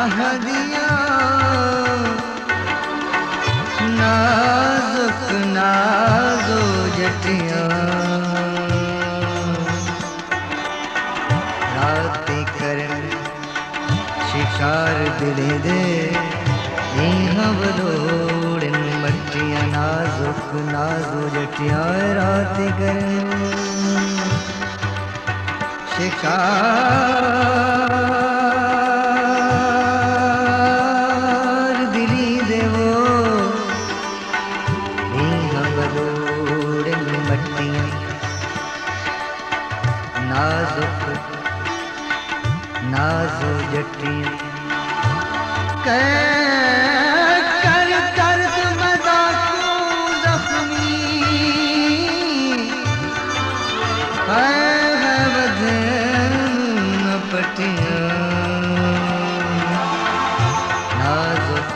कह दिया नाजुक नाजो जटिया राती करन शिकार दिले दे बलोड़न मटिया नाजुक नाजो जटिया राती करन शिकार दिली देवो बलोड़न मटिया नाजुक नाजो जटिया कर कर तुम दाकू जख्मी है बदन पटिया नाजुक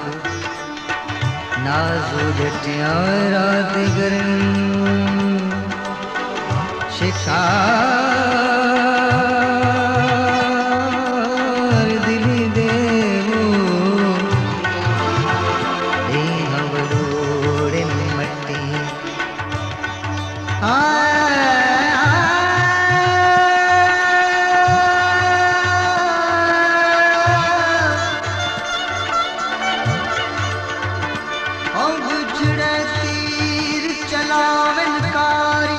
नाजो जटिया रात गरन शिकार दिली देवो बलोड़न मट्टी गुजरे तीर चलावन कारी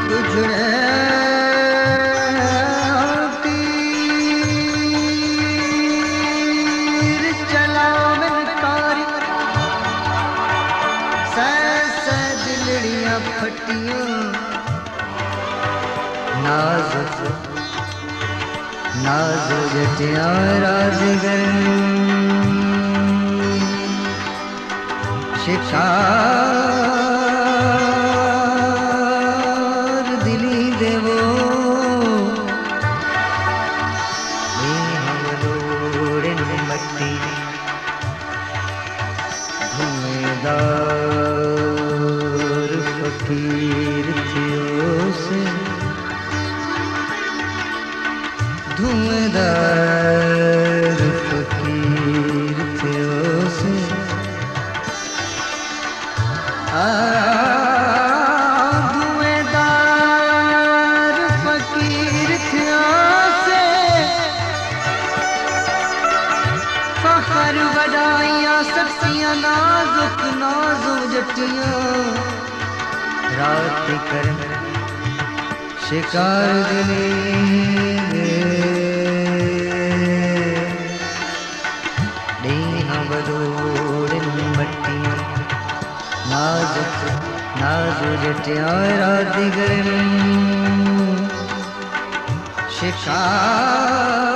गुजरे तीर चलावन कारी सै दिलड़ियां फटियां नाजुक नाजो जटिया राजगरन शिकार दिली देवो बलोड़न मट्टी धुएंदार फकीर थियो से धुएंदार फकीर थियो से धुएंदार फकीर थियो से फखर बड़ाइया सब्सियां नाजुक नाजो जटिया रात करन शिकार दिले बलोड़न मट्टिया नाजुक नाजो जटिया रात गरन शिकार